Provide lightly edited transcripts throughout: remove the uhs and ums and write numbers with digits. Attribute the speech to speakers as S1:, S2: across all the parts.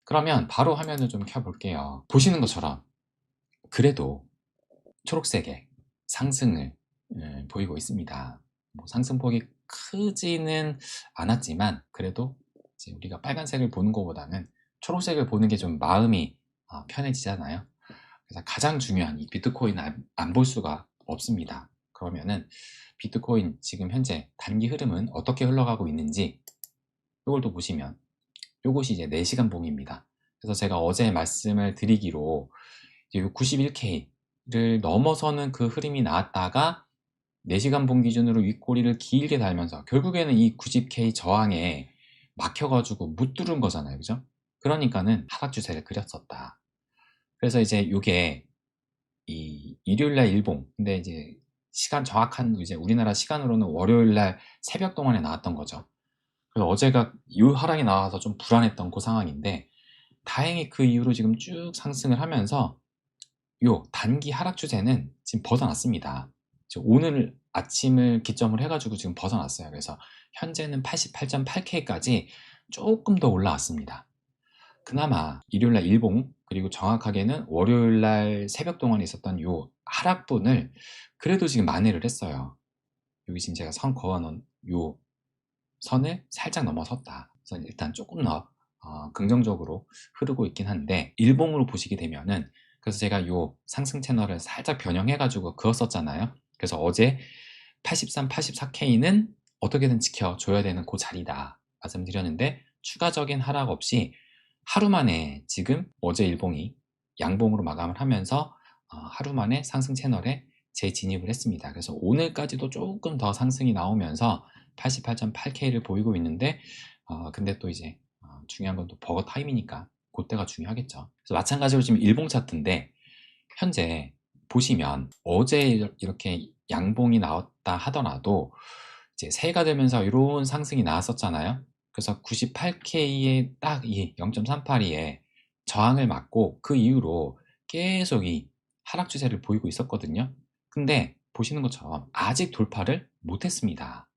S1: 그러면 바로 화면을 좀 켜볼게요. 보시는 것처럼 그래도 초록색의 상승을 보이고 있습니다. 뭐 상승폭이 크지는 않았지만 그래도 이제 우리가 빨간색을 보는 것보다는 초록색을 보는 게 좀 마음이 편해지잖아요. 그래서 가장 중요한 이 비트코인을 안 볼 수가 없습니다. 그러면은 비트코인 지금 현재 단기 흐름은 어떻게 흘러가고 있는지 이걸 또 보시면 이것이 이제 4시간 봉입니다. 그래서 제가 어제 말씀을 드리기로 91K를 넘어서는 그 흐름이 나왔다가 4시간 봉 기준으로 윗꼬리를 길게 달면서 결국에는 이 90K 저항에 막혀가지고 못 뚫은 거잖아요. 그죠? 그러니까는 하락 추세를 그렸었다. 그래서 이제 이게 이 일요일날 일봉, 근데 이제 시간 정확한 이제 우리나라 시간으로는 월요일날 새벽 동안에 나왔던 거죠. 그래서 어제가 이 하락이 나와서 좀 불안했던 그 상황인데 다행히 그 이후로 지금 쭉 상승을 하면서 요 단기 하락 추세는 지금 벗어났습니다. 오늘 아침을 기점으로 해가지고 지금 벗어났어요. 그래서 현재는 88.8K까지 조금 더 올라왔습니다. 그나마 일요일날 일봉 그리고 정확하게는 월요일날 새벽 동안에 있었던 요 하락분을 그래도 지금 만회를 했어요. 여기 지금 제가 선 그어놓은 요 선을 살짝 넘어섰다. 그래서 일단 조금 더 긍정적으로 흐르고 있긴 한데 일봉으로 보시게 되면은 그래서 제가 요 상승 채널을 살짝 변형해 가지고 그었었잖아요. 그래서 어제 83, 84K는 어떻게든 지켜줘야 되는 그 자리다 말씀드렸는데 추가적인 하락 없이 하루 만에 지금 어제 일봉이 양봉으로 마감을 하면서 하루 만에 상승 채널에 재진입을 했습니다. 그래서 오늘까지도 조금 더 상승이 나오면서 88.8K를 보이고 있는데 근데 또 이제 중요한 건 또 버거 타임이니까 그때가 중요하겠죠. 그래서 마찬가지로 지금 일봉 차트인데 현재 보시면 어제 이렇게 양봉이 나왔다 하더라도 이제 새해가 되면서 이런 상승이 나왔었잖아요. 그래서 98K에 딱 이 0.382에 저항을 맞고 그 이후로 계속 이 하락 추세를 보이고 있었거든요. 근데 보시는 것처럼 아직 돌파를 못했습니다.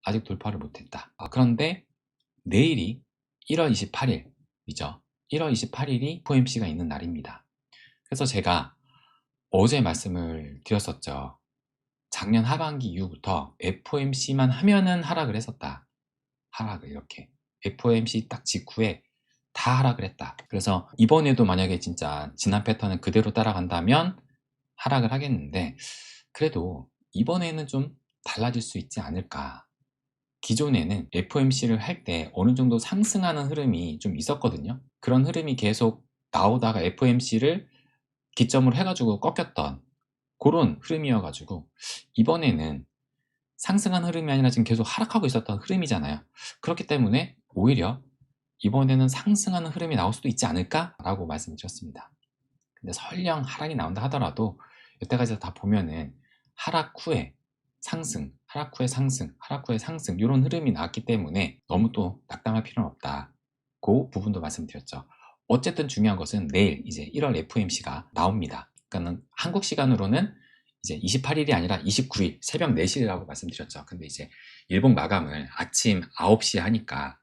S1: 아직 돌파를 못했다. 그런데 내일이 1월 28일이죠. 1월 28일이 FOMC가 있는 날입니다. 그래서 제가 어제 말씀을 드렸었죠. 작년 하반기 이후부터 FOMC만 하면은 하락을 했었다. 하락을 이렇게. FOMC 딱 직후에 다 하락을 했다. 그래서 이번에도 만약에 진짜 지난 패턴을 그대로 따라간다면 하락을 하겠는데 그래도 이번에는 좀 달라질 수 있지 않을까. 기존에는 FOMC를 할 때 어느 정도 상승하는 흐름이 좀 있었거든요. 그런 흐름이 계속 나오다가 FOMC를 기점으로 해가지고 꺾였던 그런 흐름이어가지고 이번에는 상승한 흐름이 아니라 지금 계속 하락하고 있었던 흐름이잖아요. 그렇기 때문에 오히려 이번에는 상승하는 흐름이 나올 수도 있지 않을까라고 말씀을 드렸습니다. 근데 설령 하락이 나온다 하더라도 이때까지 다 보면은 하락 후에 상승, 하락 후에 상승, 하락 후에 상승 이런 흐름이 나왔기 때문에 너무 또 낙담할 필요는 없다. 그 부분도 말씀드렸죠. 어쨌든 중요한 것은 내일 이제 1월 FOMC가 나옵니다. 그러니까 한국 시간으로는 이제 28일이 아니라 29일 새벽 4시라고 말씀드렸죠. 근데 이제 일본 마감을 아침 9시에 하니까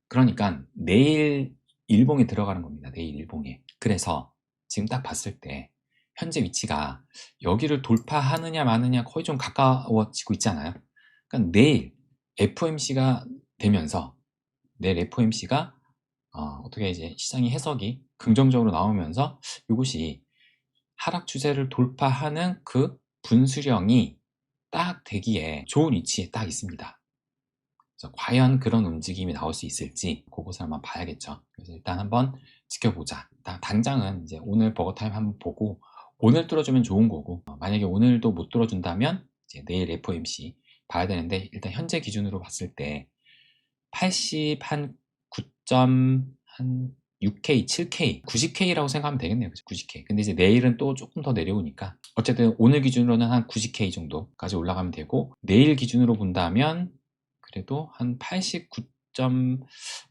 S1: 그러니까 내일 일봉에 들어가는 겁니다. 내일 일봉에. 그래서 지금 딱 봤을 때 현재 위치가 여기를 돌파하느냐 마느냐 거의 좀 가까워지고 있잖아요. 그러니까 내일 FOMC가 되면서 내일 FOMC가 어떻게 이제 시장의 해석이 긍정적으로 나오면서 이것이 하락 추세를 돌파하는 그 분수령이 딱 되기에 좋은 위치에 딱 있습니다. 그래서 과연 그런 움직임이 나올 수 있을지 그것을 한번 봐야겠죠. 그래서 일단 한번 지켜보자. 일단 당장은 이제 오늘 버거타임 한번 보고 오늘 뚫어주면 좋은 거고 만약에 오늘도 못 뚫어준다면 이제 내일 FOMC 봐야 되는데 일단 현재 기준으로 봤을 때 80 한 9점 한 6K, 7K, 90K라고 생각하면 되겠네요. 그죠? 90K. 근데 이제 내일은 또 조금 더 내려오니까 어쨌든 오늘 기준으로는 한 90K 정도까지 올라가면 되고 내일 기준으로 본다면 그래도 한 89점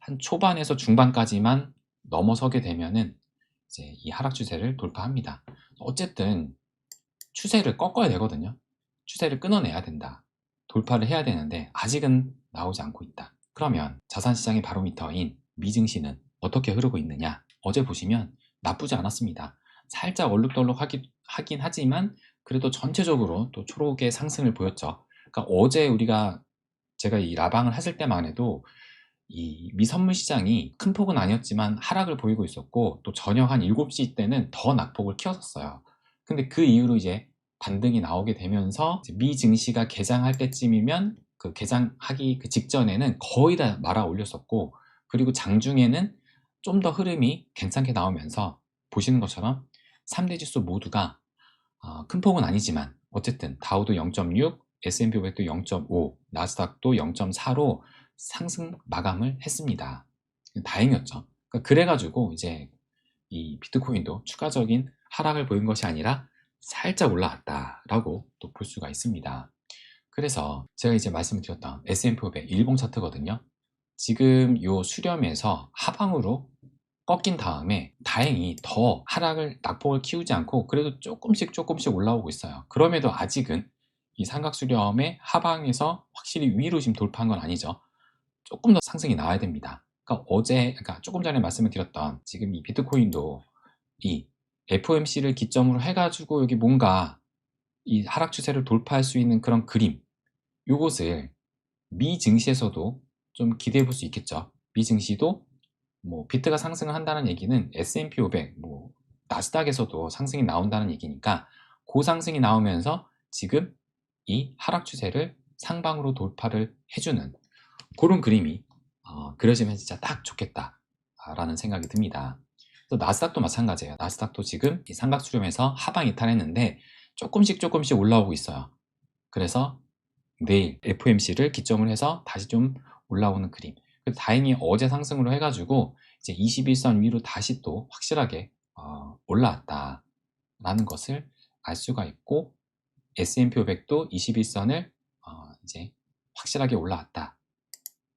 S1: 한 초반에서 중반까지만 넘어서게 되면은 이제 이 하락 추세를 돌파합니다. 어쨌든 추세를 꺾어야 되거든요. 추세를 끊어내야 된다. 돌파를 해야 되는데 아직은 나오지 않고 있다. 그러면 자산시장의 바로미터인 미증시는 어떻게 흐르고 있느냐? 어제 보시면 나쁘지 않았습니다. 살짝 얼룩덜룩 하긴 하지만 그래도 전체적으로 또 초록의 상승을 보였죠. 그러니까 어제 제가 이 라방을 하실 때만 해도 이 미선물 시장이 큰 폭은 아니었지만 하락을 보이고 있었고, 또 저녁 한 7시 때는 더 낙폭을 키웠었어요. 근데 그 이후로 이제 반등이 나오게 되면서 이제 미 증시가 개장할 때쯤이면 그 개장하기 그 직전에는 거의 다 말아 올렸었고, 그리고 장중에는 좀 더 흐름이 괜찮게 나오면서 보시는 것처럼 3대 지수 모두가 큰 폭은 아니지만 어쨌든 다우도 0.6, S&P 500도 0.5, 나스닥도 0.4로 상승 마감을 했습니다. 다행이었죠. 그러니까 그래가지고 이제 이 비트코인도 추가적인 하락을 보인 것이 아니라 살짝 올라왔다라고 또 볼 수가 있습니다. 그래서 제가 이제 말씀드렸던 S&P 500 일봉 차트거든요. 지금 요 수렴에서 하방으로 꺾인 다음에 다행히 더 하락을 낙폭을 키우지 않고 그래도 조금씩 올라오고 있어요. 그럼에도 아직은 이 삼각수렴의 하방에서 확실히 위로 지금 돌파한 건 아니죠. 조금 더 상승이 나와야 됩니다. 그러니까 조금 전에 말씀을 드렸던 지금 이 비트코인도 이 FOMC를 기점으로 해가지고 여기 뭔가 이 하락 추세를 돌파할 수 있는 그런 그림, 요것을 미 증시에서도 좀 기대해 볼 수 있겠죠. 미 증시도 뭐 비트가 상승을 한다는 얘기는 S&P 500, 뭐 나스닥에서도 상승이 나온다는 얘기니까 그 상승이 나오면서 지금 이 하락 추세를 상방으로 돌파를 해주는 그런 그림이 그려지면 진짜 딱 좋겠다라는 생각이 듭니다. 또 나스닥도 마찬가지예요. 나스닥도 지금 이 삼각수렴에서 하방 이탈했는데 조금씩 올라오고 있어요. 그래서 내일 FOMC를 기점으로 해서 다시 좀 올라오는 그림. 다행히 어제 상승으로 해가지고 이제 21선 위로 다시 또 확실하게 올라왔다라는 것을 알 수가 있고, S&P 500도 21선을 이제 확실하게 올라왔다.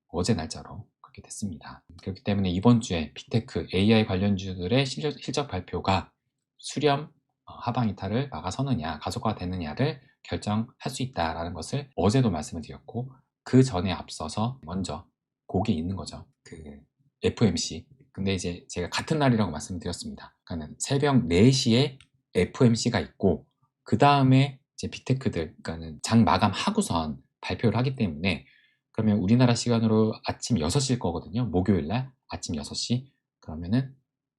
S1: 어제 날짜로 그렇게 됐습니다. 그렇기 때문에 이번 주에 빅테크, AI 관련주들의 실적 발표가 수렴 하방 이탈을 막아서느냐, 가속화되느냐를 결정할 수 있다라는 것을 어제도 말씀을 드렸고, 그 전에 앞서서 먼저 그게 있는 거죠. 그 FOMC. 근데 이제 제가 같은 날이라고 말씀드렸습니다. 그러니까 새벽 4시에 FOMC가 있고, 그 다음에 이제 빅테크들, 그러니까 장 마감하고선 발표를 하기 때문에, 그러면 우리나라 시간으로 아침 6시일 거거든요. 목요일 날 아침 6시. 그러면은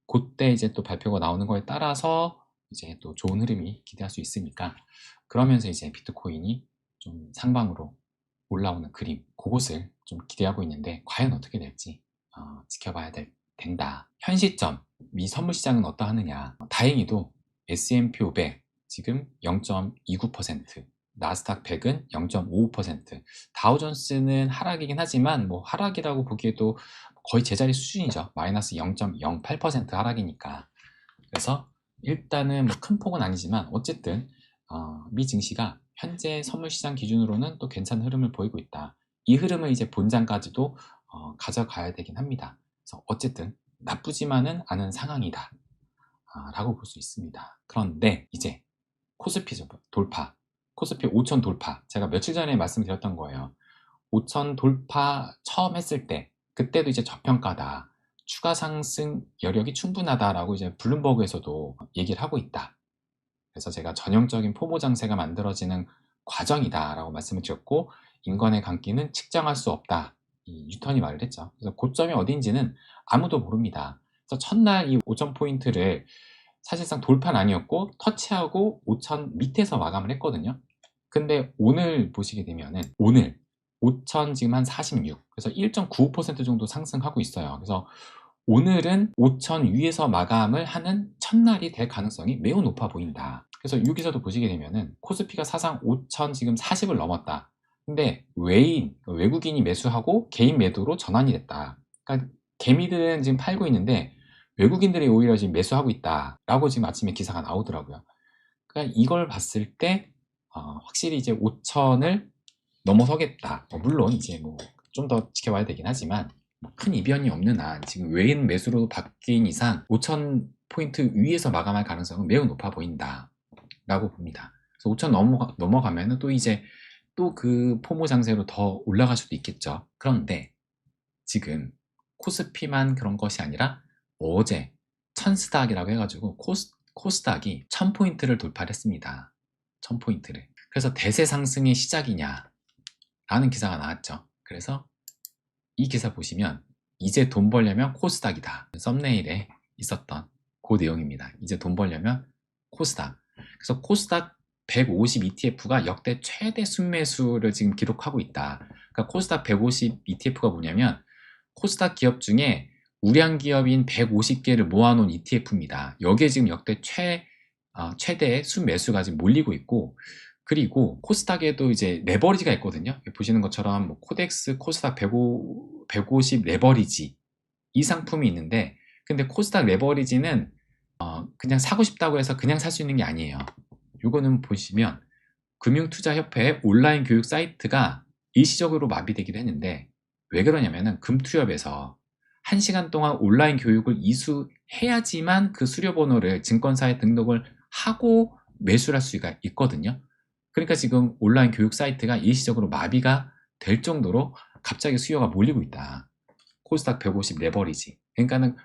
S1: 그때 이제 또 발표가 나오는 거에 따라서 이제 또 좋은 흐름이 기대할 수 있으니까, 그러면서 이제 비트코인이 좀 상방으로 올라오는 그림, 그것을 좀 기대하고 있는데 과연 어떻게 될지 지켜봐야 된다. 현 시점 미 선물 시장은 어떠하느냐. 다행히도 S&P 500 지금 0.29%, 나스닥 100은 0.55%, 다우존스는 하락이긴 하지만 뭐 하락이라고 보기에도 거의 제자리 수준이죠. 마이너스 0.08% 하락이니까. 그래서 일단은 뭐 큰 폭은 아니지만 어쨌든 미 증시가 현재 선물 시장 기준으로는 또 괜찮은 흐름을 보이고 있다. 이 흐름을 이제 본장까지도 가져가야 되긴 합니다. 그래서 어쨌든 나쁘지만은 않은 상황이다 라고 볼 수 있습니다. 그런데 이제 코스피 돌파, 코스피 5천 돌파, 제가 며칠 전에 말씀드렸던 거예요. 5천 돌파 처음 했을 때, 그때도 이제 저평가다, 추가 상승 여력이 충분하다라고 이제 블룸버그에서도 얘기를 하고 있다. 그래서 제가 전형적인 포모 장세가 만들어지는 과정이다라고 말씀을 드렸고, 인권의 강기는 측정할 수 없다, 이 뉴턴이 말을 했죠. 그래서 고점이 어딘지는 아무도 모릅니다. 그래서 첫날 이 5천 포인트를 사실상 돌파는 아니었고 터치하고 5천 밑에서 마감을 했거든요. 근데 오늘 보시게 되면은 오늘 5천 지금 한 46, 그래서 1.95% 정도 상승하고 있어요. 그래서 오늘은 5천 위에서 마감을 하는 첫날이 될 가능성이 매우 높아 보인다. 그래서 여기서도 보시게 되면은 코스피가 사상 5천 지금 40을 넘었다. 근데 외국인이 매수하고 개인 매도로 전환이 됐다. 그러니까 개미들은 지금 팔고 있는데 외국인들이 오히려 지금 매수하고 있다라고 지금 아침에 기사가 나오더라고요. 그러니까 이걸 봤을 때 확실히 이제 5천을 넘어서겠다. 물론 이제 뭐 좀 더 지켜봐야 되긴 하지만 큰 이변이 없는 한 지금 외인 매수로 바뀐 이상 5천 포인트 위에서 마감할 가능성은 매우 높아 보인다라고 봅니다. 그래서 5천 넘어가면은 또 이제 또 그 포모 장세로 더 올라갈 수도 있겠죠. 그런데 지금 코스피만 그런 것이 아니라 어제 천스닥이라고 해가지고 코스닥이 1000포인트를 돌파를 했습니다. 1000포인트를. 그래서 대세 상승의 시작이냐 라는 기사가 나왔죠. 그래서 이 기사 보시면 이제 돈 벌려면 코스닥이다. 썸네일에 있었던 그 내용입니다. 이제 돈 벌려면 코스닥. 그래서 코스닥 150 ETF가 역대 최대 순매수를 지금 기록하고 있다. 그러니까 코스닥 150 ETF가 뭐냐면 코스닥 기업 중에 우량 기업인 150개를 모아놓은 ETF입니다. 여기에 지금 역대 최대의 순매수가 지금 몰리고 있고, 그리고 코스닥에도 이제 레버리지가 있거든요. 보시는 것처럼 뭐 코덱스 코스닥 150 레버리지 이 상품이 있는데, 근데 코스닥 레버리지는 그냥 사고 싶다고 해서 그냥 살 수 있는 게 아니에요. 요거는 보시면 금융투자협회의 온라인 교육 사이트가 일시적으로 마비되기도 했는데, 왜 그러냐면은 금투협에서 1시간 동안 온라인 교육을 이수해야지만 그 수료번호를 증권사에 등록을 하고 매수를 할 수가 있거든요. 그러니까 지금 온라인 교육 사이트가 일시적으로 마비가 될 정도로 갑자기 수요가 몰리고 있다. 코스닥 150 레버리지. 그러니까는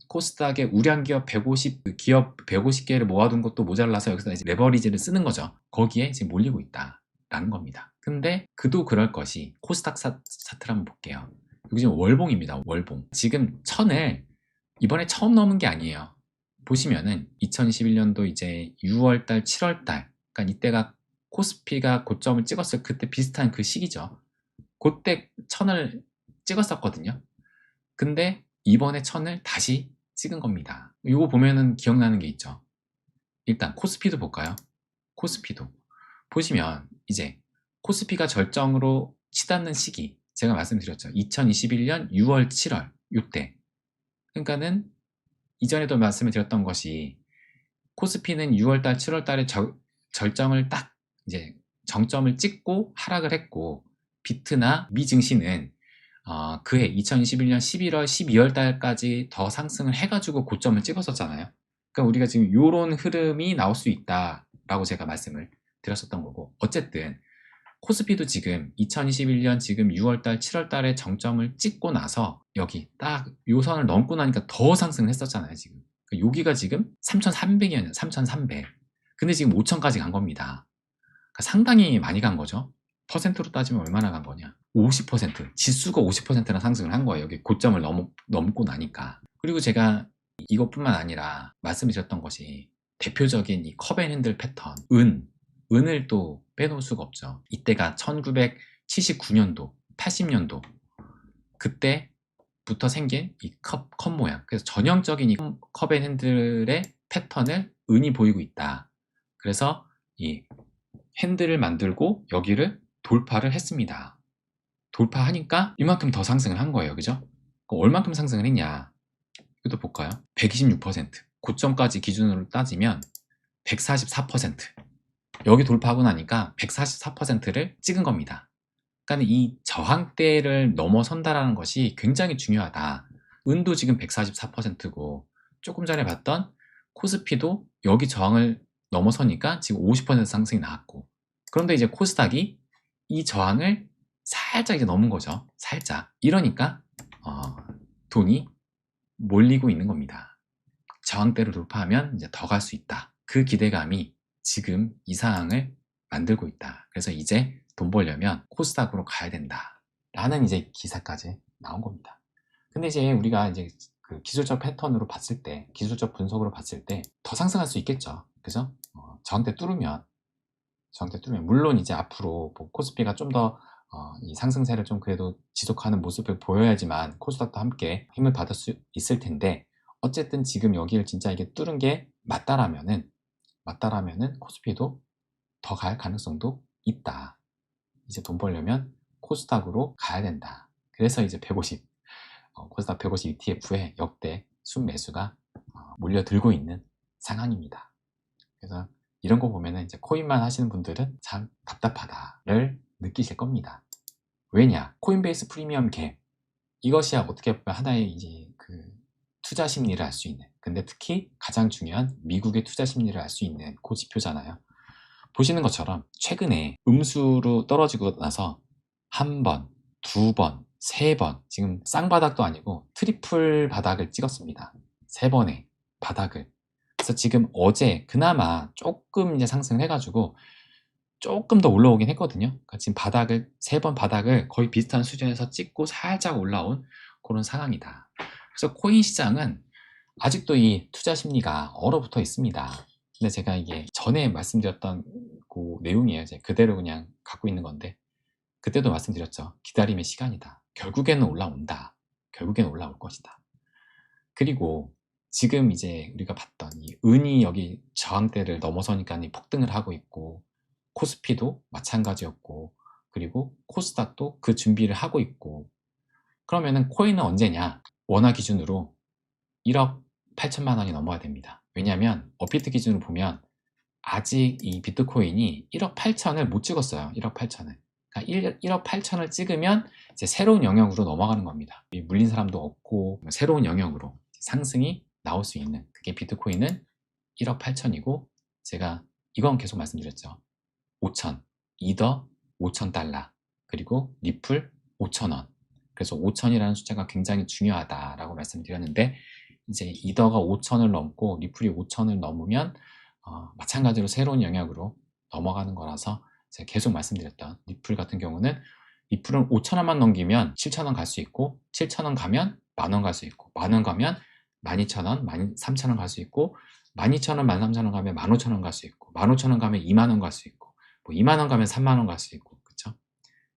S1: 코스닥의 우량 기업 150개를 모아둔 것도 모자라서 여기서 이제 레버리지를 쓰는 거죠. 거기에 지금 몰리고 있다라는 겁니다. 근데 그도 그럴 것이 코스닥 차트를 한번 볼게요. 여기 지금 월봉입니다. 월봉. 지금 1000을 이번에 처음 넘은 게 아니에요. 보시면은 2021년도 이제 6월달, 7월달, 그러니까 이때가 코스피가 고점을 찍었을 그때 비슷한 그 시기죠. 그때 1000을 찍었었거든요. 근데 이번에 1000을 다시 찍은 겁니다. 이거 보면은 기억나는 게 있죠. 일단 코스피도 볼까요? 코스피도 보시면 이제 코스피가 절정으로 치닫는 시기, 제가 말씀드렸죠. 2021년 6월, 7월 이때. 그러니까는 이전에도 말씀을 드렸던 것이 코스피는 6월달, 7월달에 절정을 딱 이제 정점을 찍고 하락을 했고, 비트나 미 증시는 그해 2021년 11월, 12월 달까지 더 상승을 해가지고 고점을 찍었었잖아요. 그러니까 우리가 지금 이런 흐름이 나올 수 있다라고 제가 말씀을 드렸었던 거고, 어쨌든 코스피도 지금 2021년 지금 6월달, 7월달에 정점을 찍고 나서 여기 딱 요 선을 넘고 나니까 더 상승을 했었잖아요. 지금 여기가 지금 3,300이었냐, 3,300. 근데 지금 5,000까지 간 겁니다. 그러니까 상당히 많이 간 거죠. 퍼센트로 따지면 얼마나 간 거냐? 50%, 지수가 50%나 상승을 한 거예요. 여기 고점을 넘고 나니까. 그리고 제가 이것뿐만 아니라 말씀드렸던 것이 대표적인 이 컵앤핸들 패턴, 은을 또 빼놓을 수가 없죠. 이때가 1979년도, 80년도 그때부터 생긴 이 컵 모양. 그래서 전형적인 이 컵앤핸들의 패턴을 은이 보이고 있다. 그래서 이 핸들을 만들고 여기를 돌파를 했습니다. 돌파하니까 이만큼 더 상승을 한 거예요. 그죠? 얼만큼 상승을 했냐? 이것도 볼까요? 126%. 고점까지 기준으로 따지면 144%. 여기 돌파하고 나니까 144%를 찍은 겁니다. 그러니까 이 저항대를 넘어선다라는 것이 굉장히 중요하다. 은도 지금 144%고 조금 전에 봤던 코스피도 여기 저항을 넘어서니까 지금 50% 상승이 나왔고, 그런데 이제 코스닥이 이 저항을 살짝 이제 넘은 거죠. 살짝. 이러니까 돈이 몰리고 있는 겁니다. 저항대를 돌파하면 이제 더 갈 수 있다. 그 기대감이 지금 이 상황을 만들고 있다. 그래서 이제 돈 벌려면 코스닥으로 가야 된다. 라는 이제 기사까지 나온 겁니다. 근데 이제 우리가 이제 그 기술적 패턴으로 봤을 때, 기술적 분석으로 봤을 때 더 상승할 수 있겠죠. 그죠? 저항대 뚫으면, 물론 이제 앞으로 뭐 코스피가 좀 더 이 상승세를 좀 그래도 지속하는 모습을 보여야지만 코스닥도 함께 힘을 받을 수 있을 텐데, 어쨌든 지금 여기를 진짜 이게 뚫은 게 맞다라면은 코스피도 더 갈 가능성도 있다. 이제 돈 벌려면 코스닥으로 가야 된다. 그래서 이제 코스닥 150 ETF에 역대 순매수가 몰려들고 있는 상황입니다. 그래서 이런 거 보면은 이제 코인만 하시는 분들은 참 답답하다를 느끼실 겁니다. 왜냐? 코인베이스 프리미엄 갭. 이것이 어떻게 보면 하나의 이제 그 투자 심리를 알 수 있는, 근데 특히 가장 중요한 미국의 투자 심리를 알 수 있는 그 지표잖아요. 보시는 것처럼 최근에 음수로 떨어지고 나서 한 번, 두 번, 3번, 지금 쌍바닥도 아니고 트리플 바닥을 찍었습니다. 3번의 바닥을. 그래서 지금 어제 그나마 조금 이제 상승을 해가지고 조금 더 올라오긴 했거든요. 그러니까 지금 바닥을, 3번 바닥을 거의 비슷한 수준에서 찍고 살짝 올라온 그런 상황이다. 그래서 코인 시장은 아직도 이 투자 심리가 얼어붙어 있습니다. 근데 제가 이게 전에 말씀드렸던 그 내용이에요. 이제 그대로 그냥 갖고 있는 건데, 그때도 말씀드렸죠. 기다림의 시간이다. 결국에는 올라온다. 결국에는 올라올 것이다. 그리고 지금 이제 우리가 봤던 이 은이 여기 저항대를 넘어서니까 이 폭등을 하고 있고, 코스피도 마찬가지였고, 그리고 코스닥도 그 준비를 하고 있고, 그러면은 코인은 언제냐? 원화 기준으로 1억 8천만 원이 넘어야 됩니다. 왜냐하면 업비트 기준으로 보면 아직 이 비트코인이 1억 8천을 못 찍었어요. 1억 8천을. 그러니까 1억 8천을 찍으면 이제 새로운 영역으로 넘어가는 겁니다. 물린 사람도 없고 새로운 영역으로 상승이 나올 수 있는, 그게 비트코인은 1억 8천이고, 제가 이건 계속 말씀드렸죠. 5천, 이더 5천 달러, 그리고 리플 5천 원. 그래서 5천이라는 숫자가 굉장히 중요하다라고 말씀드렸는데, 이제 이더가 5천을 넘고 리플이 5천을 넘으면 마찬가지로 새로운 영역으로 넘어가는 거라서 제가 계속 말씀드렸던 리플 같은 경우는, 리플은 5천원만 넘기면 7천원 갈 수 있고, 7천원 가면 만원 갈 수 있고, 만원 가면 12,000원, 13,000원 갈 수 있고, 12,000원, 13,000원 가면 15,000원 갈 수 있고, 15,000원 가면 2만원 갈 수 있고, 뭐 2만원 가면 3만원 갈 수 있고, 그쵸?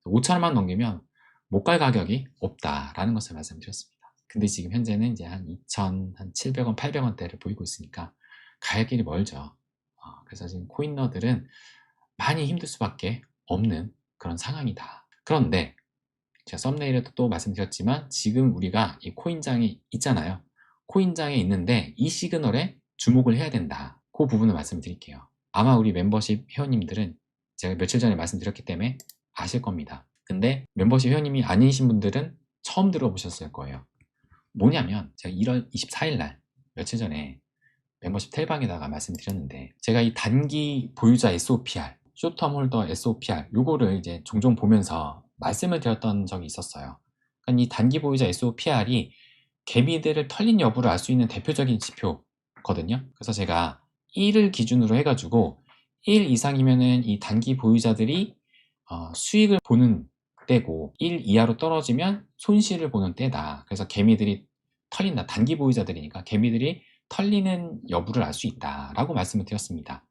S1: 5천원만 넘기면 못 갈 가격이 없다라는 것을 말씀드렸습니다. 근데 지금 현재는 이제 한 2,700원, 800원대를 보이고 있으니까 갈 길이 멀죠. 그래서 지금 코인러들은 많이 힘들 수밖에 없는 그런 상황이다. 그런데 제가 썸네일에도 또 말씀드렸지만, 지금 우리가 이 코인장에 있잖아요. 코인장에 있는데 이 시그널에 주목을 해야 된다. 그 부분을 말씀드릴게요. 아마 우리 멤버십 회원님들은 제가 며칠 전에 말씀드렸기 때문에 아실 겁니다. 근데 멤버십 회원님이 아니신 분들은 처음 들어보셨을 거예요. 뭐냐면, 제가 1월 24일 날 며칠 전에 멤버십 텔방에다가 말씀드렸는데, 제가 이 단기 보유자 SOPR, 쇼텀 홀더 SOPR, 요거를 이제 종종 보면서 말씀을 드렸던 적이 있었어요. 그러니까 이 단기 보유자 SOPR이 개미들을 털린 여부를 알 수 있는 대표적인 지표거든요. 그래서 제가 1을 기준으로 해가지고 1 이상이면은 이 단기 보유자들이 수익을 보는 때고, 1 이하로 떨어지면 손실을 보는 때다. 그래서 개미들이 털린다. 단기 보유자들이니까 개미들이 털리는 여부를 알 수 있다라고 말씀을 드렸습니다.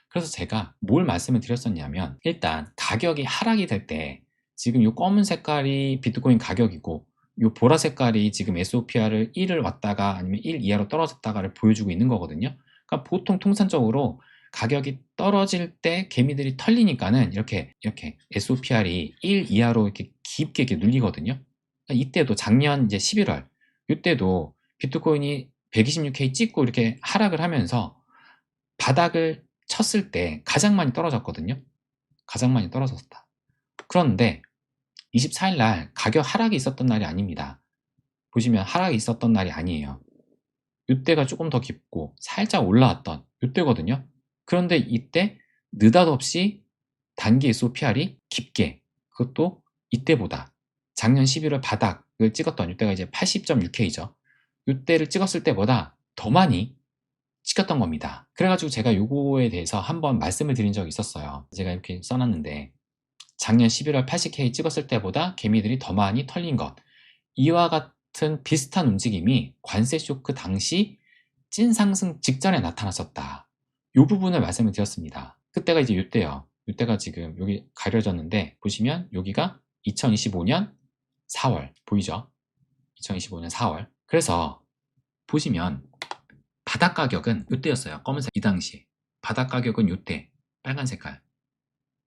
S1: 그래서 제가 뭘 말씀을 드렸었냐면, 일단 가격이 하락이 될 때, 지금 이 검은 색깔이 비트코인 가격이고, 이 보라 색깔이 지금 SOPR을 1을 왔다가 아니면 1 이하로 떨어졌다가를 보여주고 있는 거거든요. 그러니까 보통 통산적으로 가격이 떨어질 때 개미들이 털리니까는 이렇게 SOPR이 1 이하로 이렇게 깊게 이렇게 눌리거든요. 그러니까 이때도 작년 이제 11월, 이때도 비트코인이 126K 찍고 이렇게 하락을 하면서 바닥을 쳤을 때 가장 많이 떨어졌거든요. 가장 많이 떨어졌다. 그런데 24일 날 가격 하락이 있었던 날이 아닙니다. 보시면 하락이 있었던 날이 아니에요. 이때가 조금 더 깊고 살짝 올라왔던 이때거든요. 그런데 이때 느닷없이 단기 SOPR이 깊게, 그것도 이때보다 작년 11월 바닥을 찍었던 이때가 이제 80.6K죠. 이때를 찍었을 때보다 더 많이 찍혔던 겁니다. 그래가지고 제가 요거에 대해서 한번 말씀을 드린 적이 있었어요. 제가 이렇게 써놨는데, 작년 11월 80K 찍었을 때보다 개미들이 더 많이 털린 것, 이와 같은 비슷한 움직임이 관세 쇼크 당시 찐 상승 직전에 나타났었다. 이 부분을 말씀을 드렸습니다. 그때가 이제 이때요. 이때가 지금 여기 가려졌는데, 보시면 여기가 2025년 4월 보이죠? 2025년 4월. 그래서 보시면 바닥 가격은 이때였어요. 검은색, 이 당시 바닥 가격은 이때 빨간 색깔,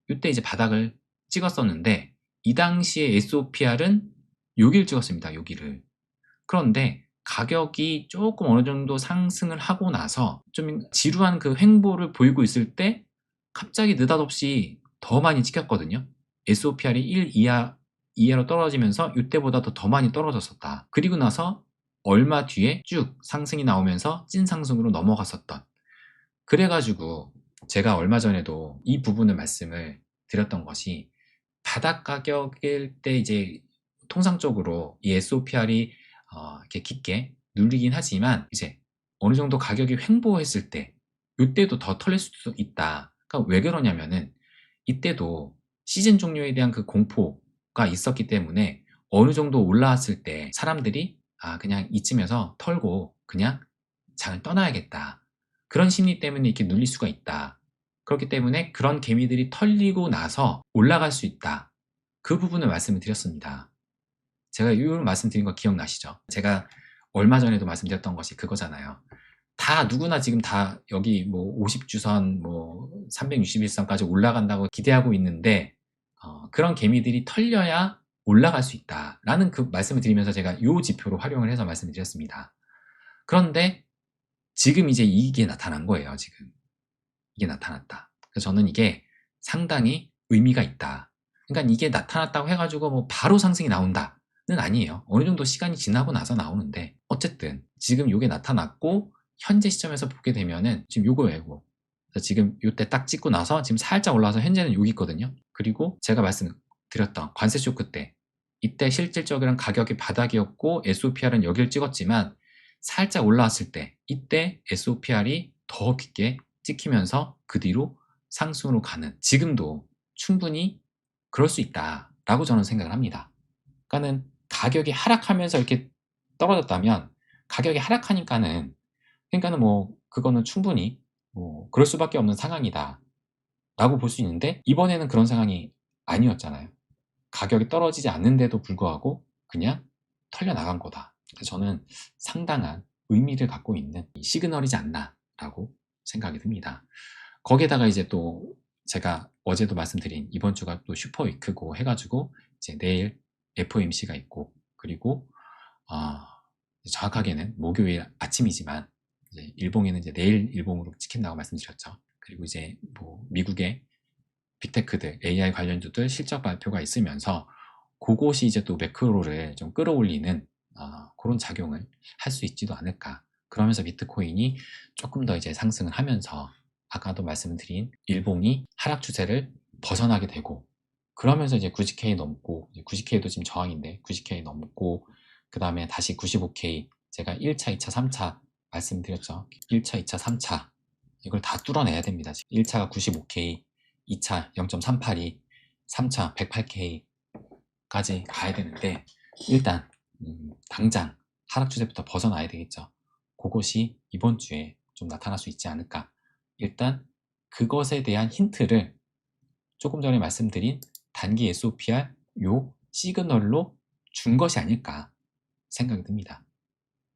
S1: 이때 이제 바닥을 찍었었는데, 이 당시에 SOPR은 여기를 찍었습니다. 여기를. 그런데 가격이 조금 어느 정도 상승을 하고 나서 좀 지루한 그 횡보를 보이고 있을 때 갑자기 느닷없이 더 많이 찍혔거든요. SOPR이 1 이하로 떨어지면서 이때보다 더 많이 떨어졌었다. 그리고 나서 얼마 뒤에 쭉 상승이 나오면서 찐 상승으로 넘어갔었던, 그래가지고 제가 얼마 전에도 이 부분을 말씀을 드렸던 것이, 바닥 가격일 때 이제 통상적으로 이 SOPR이 이렇게 깊게 눌리긴 하지만 이제 어느 정도 가격이 횡보했을 때 이때도 더 털릴 수도 있다. 그러니까 왜 그러냐면은 이때도 시즌 종료에 대한 그 공포가 있었기 때문에 어느 정도 올라왔을 때 사람들이 그냥 이쯤에서 털고 그냥 장을 떠나야겠다. 그런 심리 때문에 이렇게 눌릴 수가 있다. 그렇기 때문에 그런 개미들이 털리고 나서 올라갈 수 있다. 그 부분을 말씀을 드렸습니다. 제가 이 말씀드린 거 기억나시죠? 제가 얼마 전에도 말씀드렸던 것이 그거잖아요. 다 누구나 지금 다 여기 뭐 50주선, 뭐 361선까지 올라간다고 기대하고 있는데 그런 개미들이 털려야 올라갈 수 있다라는 그 말씀을 드리면서 제가 이 지표로 활용을 해서 말씀을 드렸습니다. 그런데 지금 이제 이게 나타난 거예요. 지금 이게 나타났다. 그래서 저는 이게 상당히 의미가 있다. 그러니까 이게 나타났다고 해가지고 뭐 바로 상승이 나온다는 아니에요. 어느 정도 시간이 지나고 나서 나오는데 어쨌든 지금 이게 나타났고 현재 시점에서 보게 되면은 지금 요거예요. 그래서 지금 요때 딱 찍고 나서 지금 살짝 올라와서 현재는 여기 있거든요. 그리고 제가 말씀드렸던 관세 쇼크 때 이때 실질적인 가격이 바닥이었고 SOPR은 여기를 찍었지만 살짝 올라왔을 때 이때 SOPR이 더 깊게 찍히면서 그 뒤로 상승으로 가는 지금도 충분히 그럴 수 있다라고 저는 생각을 합니다. 그러니까는 가격이 하락하면서 이렇게 떨어졌다면 가격이 하락하니까는 그러니까는 뭐 그거는 충분히 뭐 그럴 수밖에 없는 상황이다 라고 볼 수 있는데 이번에는 그런 상황이 아니었잖아요. 가격이 떨어지지 않는데도 불구하고 그냥 털려 나간 거다. 그래서 저는 상당한 의미를 갖고 있는 시그널이지 않나 라고 생각이 듭니다. 거기에다가 이제 또 제가 어제도 말씀드린 이번 주가 또 슈퍼위크고 해가지고 이제 내일 FOMC가 있고 그리고 정확하게는 목요일 아침이지만 이제 일봉에는 이제 내일 일봉으로 찍힌다고 말씀드렸죠. 그리고 이제 뭐 미국의 빅테크들, AI 관련주들 실적 발표가 있으면서 그것이 이제 또 매크로를 좀 끌어올리는 그런 작용을 할 수 있지도 않을까. 그러면서 비트코인이 조금 더 이제 상승을 하면서 아까도 말씀드린 일봉이 하락 추세를 벗어나게 되고 그러면서 이제 90K 넘고 90K도 지금 저항인데 90K 넘고 그 다음에 다시 95K 제가 1차, 2차, 3차 말씀드렸죠. 1차, 2차, 3차 이걸 다 뚫어내야 됩니다. 1차가 95K 2차 0.382, 3차 108K까지 가야 되는데 일단 당장 하락 추세부터 벗어나야 되겠죠. 그것이 이번 주에 좀 나타날 수 있지 않을까. 일단 그것에 대한 힌트를 조금 전에 말씀드린 단기 SOPR 요 시그널로 준 것이 아닐까 생각이 듭니다.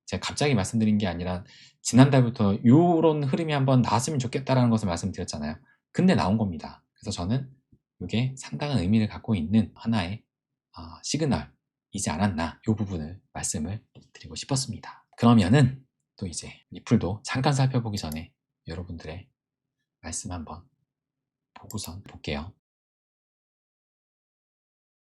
S1: 제가 갑자기 말씀드린 게 아니라 지난달부터 요런 흐름이 한번 나왔으면 좋겠다라는 것을 말씀드렸잖아요. 근데 나온 겁니다. 그래서 저는 이게 상당한 의미를 갖고 있는 하나의 시그널이지 않았나 이 부분을 말씀을 드리고 싶었습니다. 그러면은 또 이제 리플도 잠깐 살펴보기 전에 여러분들의 말씀 한번 보고선 볼게요.